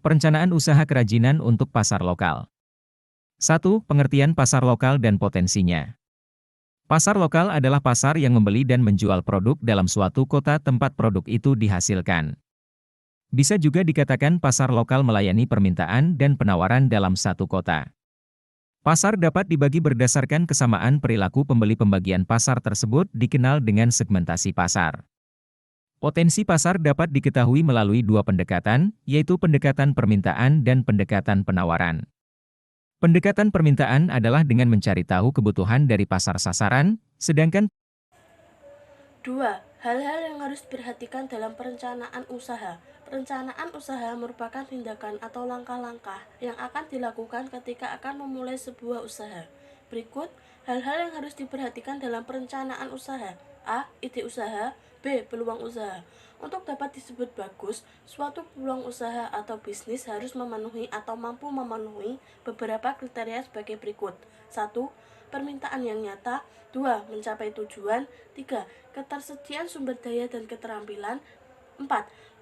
Perencanaan usaha kerajinan untuk pasar lokal. 1. Pengertian pasar lokal dan potensinya. Pasar lokal adalah pasar yang membeli dan menjual produk dalam suatu kota tempat produk itu dihasilkan. Bisa juga dikatakan pasar lokal melayani permintaan dan penawaran dalam satu kota. Pasar dapat dibagi berdasarkan kesamaan perilaku pembeli. Pembagian pasar tersebut dikenal dengan segmentasi pasar. Potensi pasar dapat diketahui melalui dua pendekatan, yaitu pendekatan permintaan dan pendekatan penawaran. Pendekatan permintaan adalah dengan mencari tahu kebutuhan dari pasar sasaran, sedangkan 2. Hal-hal yang harus diperhatikan dalam perencanaan usaha. Perencanaan usaha merupakan tindakan atau langkah-langkah yang akan dilakukan ketika akan memulai sebuah usaha. Berikut hal-hal yang harus diperhatikan dalam perencanaan usaha. A. Ide usaha. B. Peluang usaha. Untuk dapat disebut bagus, suatu peluang usaha atau bisnis harus memenuhi atau mampu memenuhi beberapa kriteria sebagai berikut. 1. Permintaan yang nyata. 2. Mencapai tujuan. 3. Ketersediaan sumber daya dan keterampilan. 4.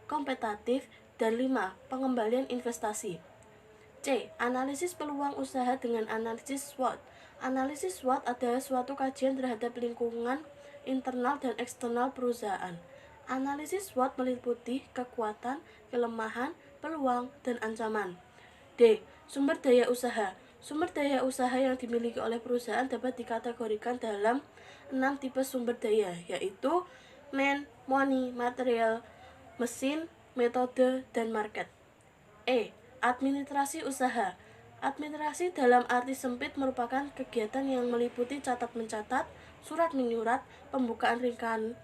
Kompetitif. Dan 5. Pengembalian investasi. C. Analisis peluang usaha dengan analisis SWOT. Analisis SWOT adalah suatu kajian terhadap lingkungan internal dan eksternal perusahaan. Analisis SWOT meliputi kekuatan, kelemahan, peluang, dan ancaman. D. Sumber daya usaha. Sumber daya usaha yang dimiliki oleh perusahaan dapat dikategorikan dalam 6 tipe sumber daya, yaitu man, money, material, mesin, metode, dan market. E. Administrasi usaha. Administrasi dalam arti sempit merupakan kegiatan yang meliputi catat-mencatat, surat-menyurat, pembukaan ringkasan,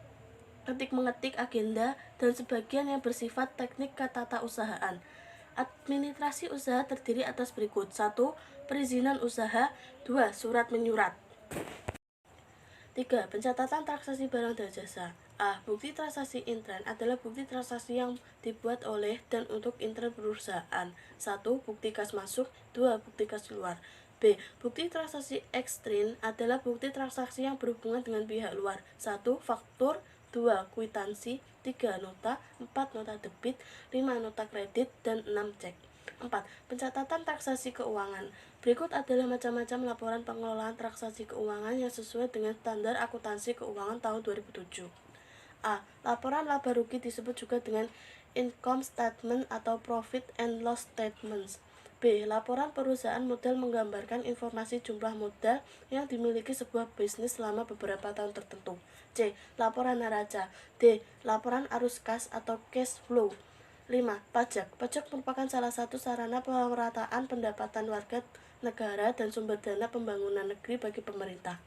ketik-mengetik agenda, dan sebagian yang bersifat teknik ketata-usahaan. Administrasi usaha terdiri atas berikut. 1. Perizinan usaha. 2. Surat menyurat. 3. Pencatatan transaksi barang dan jasa. A. Bukti transaksi intern adalah bukti transaksi yang dibuat oleh dan untuk intern perusahaan. 1. Bukti kas masuk. 2. Bukti kas keluar. B. Bukti transaksi ekstern adalah bukti transaksi yang berhubungan dengan pihak luar. 1. Faktur. 2. Kwitansi. 3. Nota. 4. Nota debit. 5. Nota kredit. Dan 6. Cek. 4. Pencatatan transaksi keuangan. Berikut adalah macam-macam laporan pengelolaan transaksi keuangan yang sesuai dengan standar akuntansi keuangan tahun 2007. A. Laporan laba rugi disebut juga dengan income statement atau profit and loss statements. B. Laporan perusahaan modal menggambarkan informasi jumlah modal yang dimiliki sebuah bisnis selama beberapa tahun tertentu. C. Laporan neraca. D. Laporan arus kas atau cash flow. 5. Pajak. Pajak merupakan salah satu sarana pemerataan pendapatan warga negara dan sumber dana pembangunan negeri bagi pemerintah.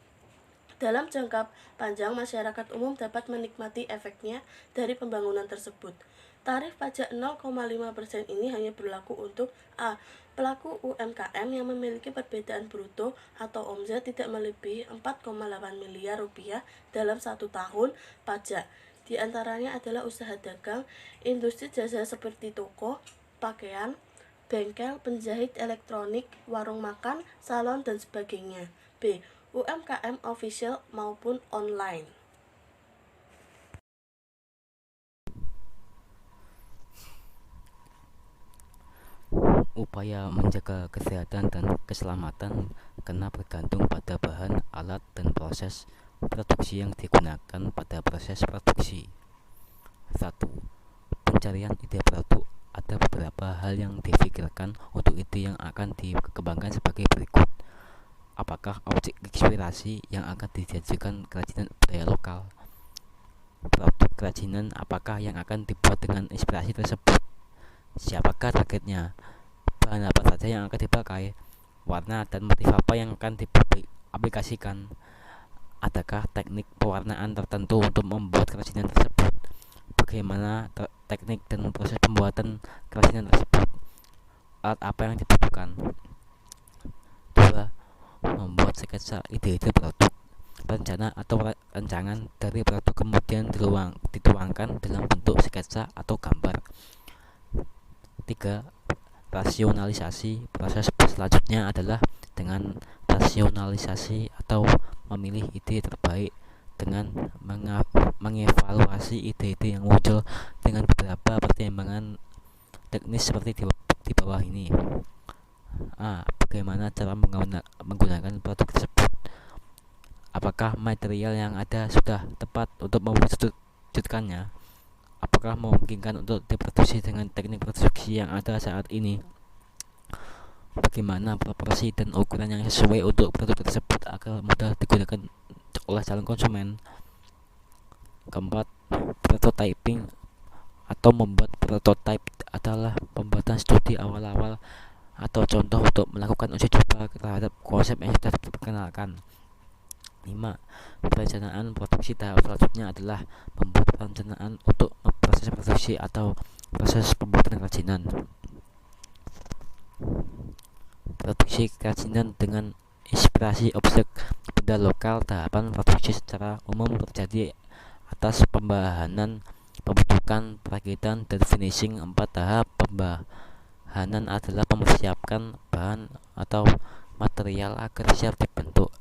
Dalam jangka panjang, masyarakat umum dapat menikmati efeknya dari pembangunan tersebut. Tarif pajak 0,5% ini hanya berlaku untuk A. Pelaku UMKM yang memiliki perbedaan bruto atau omzet tidak melebihi 4,8 miliar rupiah dalam 1 tahun pajak. Di antaranya adalah usaha dagang, industri jasa seperti toko, pakaian, bengkel, penjahit elektronik, warung makan, salon, dan sebagainya. B. UMKM official maupun online. Upaya menjaga kesehatan dan keselamatan karena bergantung pada bahan, alat, dan proses produksi yang digunakan pada proses produksi. 1. Pencarian ide produk. Ada beberapa hal yang difikirkan untuk ide yang akan dikembangkan sebagai berikut. Apakah objek inspirasi yang akan dijadikan kerajinan budaya lokal? Produk kerajinan apakah yang akan dibuat dengan inspirasi tersebut? Siapakah targetnya? Bahan apa saja yang akan dipakai? Warna dan motif apa yang akan diaplikasikan? Adakah teknik pewarnaan tertentu untuk membuat kerajinan tersebut? Bagaimana teknik dan proses pembuatan kerajinan tersebut? Alat apa yang dibutuhkan? 2. Membuat sketsa ide-ide produk. Rencana atau rancangan dari produk kemudian dituangkan dalam bentuk sketsa atau gambar. 3. Rasionalisasi. Proses selanjutnya adalah dengan rasionalisasi atau memilih ide terbaik dengan mengevaluasi ide-ide yang muncul dengan beberapa pertimbangan teknis seperti di bawah ini. A. Bagaimana cara menggunakan produk tersebut? Apakah material yang ada sudah tepat untuk mewujudkannya? Apakah memungkinkan untuk diproduksi dengan teknik produksi yang ada saat ini? Bagaimana proporsi dan ukuran yang sesuai untuk produk tersebut agar mudah digunakan oleh calon konsumen? Keempat, prototyping atau membuat prototype adalah pembuatan studi awal-awal atau contoh untuk melakukan uji coba terhadap konsep yang sudah diperkenalkan. 5. Perencanaan produksi tahap selanjutnya adalah membuat perencanaan untuk proses produksi atau proses pembuatan kerajinan. Produksi kerajinan dengan inspirasi objek benda lokal. Tahapan produksi secara umum terjadi atas pembahanan, pembentukan, perakitan, dan finishing. 4 tahap pembahanan adalah mempersiapkan bahan atau material agar siap dibentuk.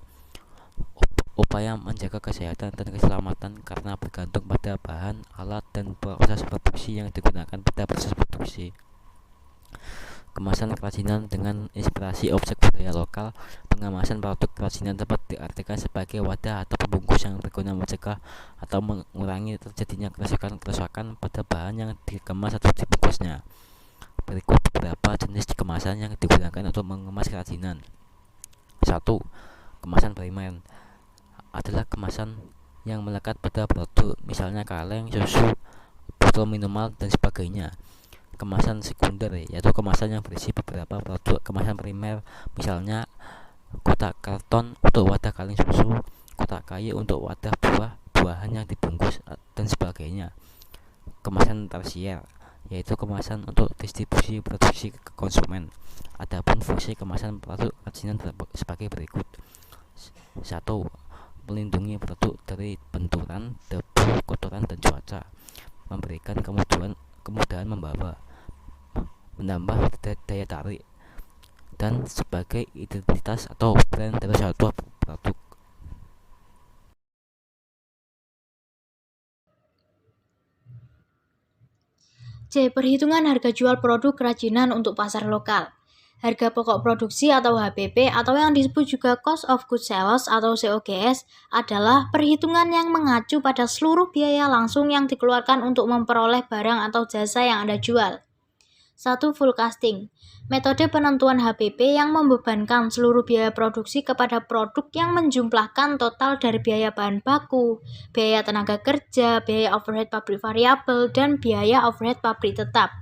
Upaya menjaga kesehatan dan keselamatan karena bergantung pada bahan, alat, dan proses produksi yang digunakan pada proses produksi. Kemasan kerajinan dengan inspirasi objek budaya lokal. Pengemasan produk kerajinan dapat diartikan sebagai wadah atau pembungkus yang berguna mencegah atau mengurangi terjadinya kerusakan pada bahan yang dikemas atau dibungkusnya. Berikut beberapa jenis kemasan yang digunakan untuk mengemas kerajinan. 1. Kemasan primer adalah kemasan yang melekat pada produk, misalnya kaleng, susu, botol minuman, dan sebagainya. Kemasan sekunder yaitu kemasan yang berisi beberapa produk. Kemasan primer misalnya kotak karton untuk wadah kaleng susu, kotak kayu untuk wadah buah-buahan yang dibungkus, dan sebagainya. Kemasan tersier yaitu kemasan untuk distribusi produksi ke konsumen. Adapun fungsi kemasan produk kerajinan sebagai berikut. 1. Melindungi produk dari benturan, debu, kotoran, dan cuaca. Memberikan kemudahan membawa, menambah daya tarik, dan sebagai identitas atau brand dari suatu produk. C. Perhitungan harga jual produk kerajinan untuk pasar lokal. Harga pokok produksi atau HPP atau yang disebut juga Cost of Goods Sold atau COGS adalah perhitungan yang mengacu pada seluruh biaya langsung yang dikeluarkan untuk memperoleh barang atau jasa yang Anda jual. 1. Full costing. Metode penentuan HPP yang membebankan seluruh biaya produksi kepada produk yang menjumlahkan total dari biaya bahan baku, biaya tenaga kerja, biaya overhead pabrik variabel, dan biaya overhead pabrik tetap.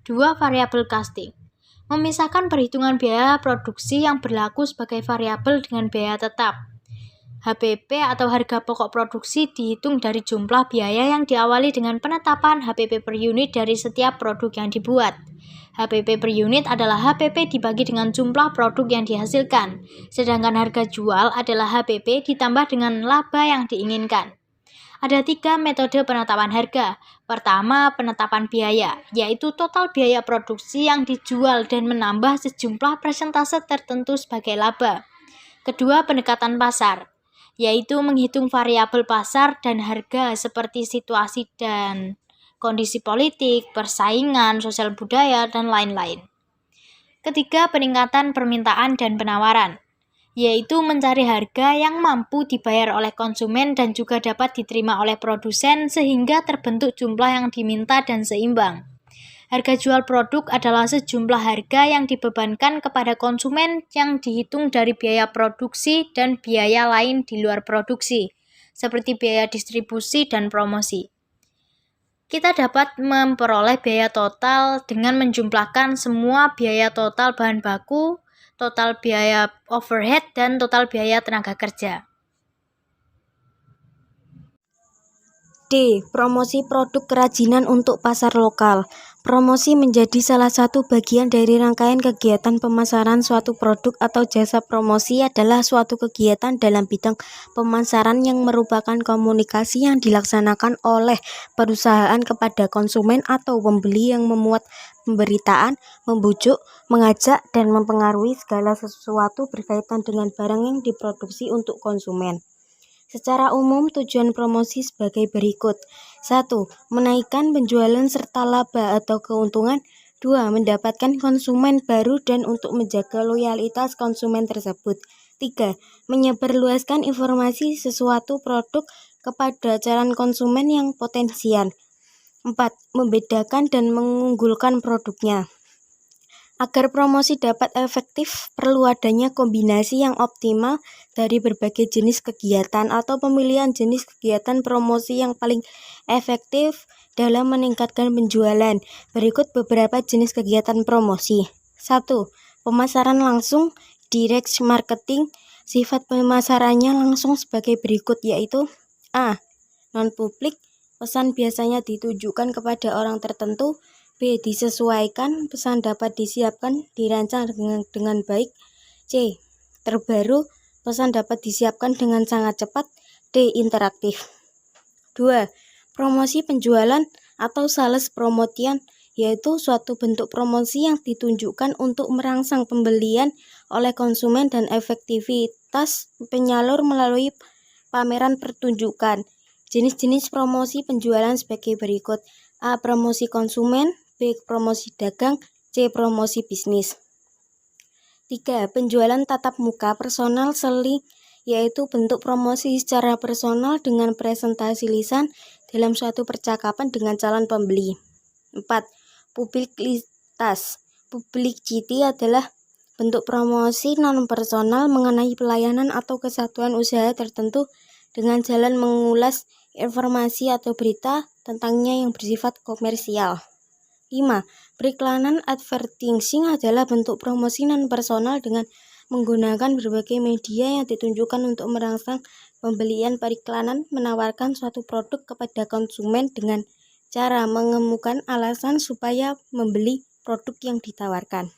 2. Variable costing. Memisahkan perhitungan biaya produksi yang berlaku sebagai variabel dengan biaya tetap. HPP atau harga pokok produksi dihitung dari jumlah biaya yang diawali dengan penetapan HPP per unit dari setiap produk yang dibuat. HPP per unit adalah HPP dibagi dengan jumlah produk yang dihasilkan, sedangkan harga jual adalah HPP ditambah dengan laba yang diinginkan. Ada 3 metode penetapan harga. Pertama, penetapan biaya, yaitu total biaya produksi yang dijual dan menambah sejumlah persentase tertentu sebagai laba. Kedua, pendekatan pasar, yaitu menghitung variabel pasar dan harga seperti situasi dan kondisi politik, persaingan, sosial budaya, dan lain-lain. Ketiga, peningkatan permintaan dan penawaran, yaitu mencari harga yang mampu dibayar oleh konsumen dan juga dapat diterima oleh produsen sehingga terbentuk jumlah yang diminta dan seimbang. Harga jual produk adalah sejumlah harga yang dibebankan kepada konsumen yang dihitung dari biaya produksi dan biaya lain di luar produksi, seperti biaya distribusi dan promosi. Kita dapat memperoleh biaya total dengan menjumlahkan semua biaya total bahan baku, total biaya overhead, dan total biaya tenaga kerja. D. Promosi produk kerajinan untuk pasar lokal. Promosi menjadi salah satu bagian dari rangkaian kegiatan pemasaran suatu produk atau jasa. Promosi adalah suatu kegiatan dalam bidang pemasaran yang merupakan komunikasi yang dilaksanakan oleh perusahaan kepada konsumen atau pembeli yang memuat pemberitaan, membujuk, mengajak, dan mempengaruhi segala sesuatu berkaitan dengan barang yang diproduksi untuk konsumen. Secara umum, tujuan promosi sebagai berikut. 1. Menaikkan penjualan serta laba atau keuntungan. 2. Mendapatkan konsumen baru dan untuk menjaga loyalitas konsumen tersebut. 3. Menyebarluaskan informasi sesuatu produk kepada calon konsumen yang potensial. 4. Membedakan dan mengunggulkan produknya. Agar promosi dapat efektif, perlu adanya kombinasi yang optimal dari berbagai jenis kegiatan atau pemilihan jenis kegiatan promosi yang paling efektif dalam meningkatkan penjualan. Berikut beberapa jenis kegiatan promosi. 1. Pemasaran langsung, direct marketing. Sifat pemasarannya langsung sebagai berikut, yaitu A. Non-publik, pesan biasanya ditujukan kepada orang tertentu. B. Disesuaikan, pesan dapat disiapkan, dirancang dengan baik. C. Terbaru, pesan dapat disiapkan dengan sangat cepat. D. Interaktif. 2. Promosi penjualan atau sales promotion, yaitu suatu bentuk promosi yang ditunjukkan untuk merangsang pembelian oleh konsumen dan efektivitas penyalur melalui pameran pertunjukan. Jenis-jenis promosi penjualan sebagai berikut. A. Promosi konsumen. B. Promosi dagang. C. Promosi bisnis. 3. Penjualan tatap muka personal selling, yaitu bentuk promosi secara personal dengan presentasi lisan dalam suatu percakapan dengan calon pembeli. 4. Publisitas. Publicity adalah bentuk promosi non-personal mengenai pelayanan atau kesatuan usaha tertentu dengan jalan mengulas informasi atau berita tentangnya yang bersifat komersial. 5. Periklanan advertising adalah bentuk promosi non-personal dengan menggunakan berbagai media yang ditunjukkan untuk merangsang pembelian. Periklanan menawarkan suatu produk kepada konsumen dengan cara mengemukan alasan supaya membeli produk yang ditawarkan.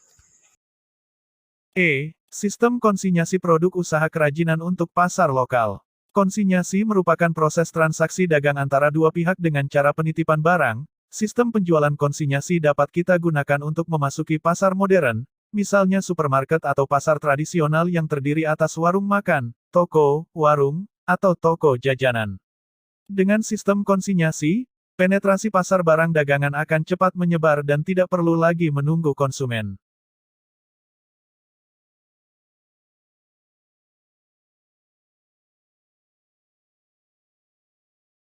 E. Sistem konsinyasi produk usaha kerajinan untuk pasar lokal. Konsinyasi merupakan proses transaksi dagang antara dua pihak dengan cara penitipan barang. Sistem penjualan konsinyasi dapat kita gunakan untuk memasuki pasar modern, misalnya supermarket atau pasar tradisional yang terdiri atas warung makan, toko, warung, atau toko jajanan. Dengan sistem konsinyasi, penetrasi pasar barang dagangan akan cepat menyebar dan tidak perlu lagi menunggu konsumen.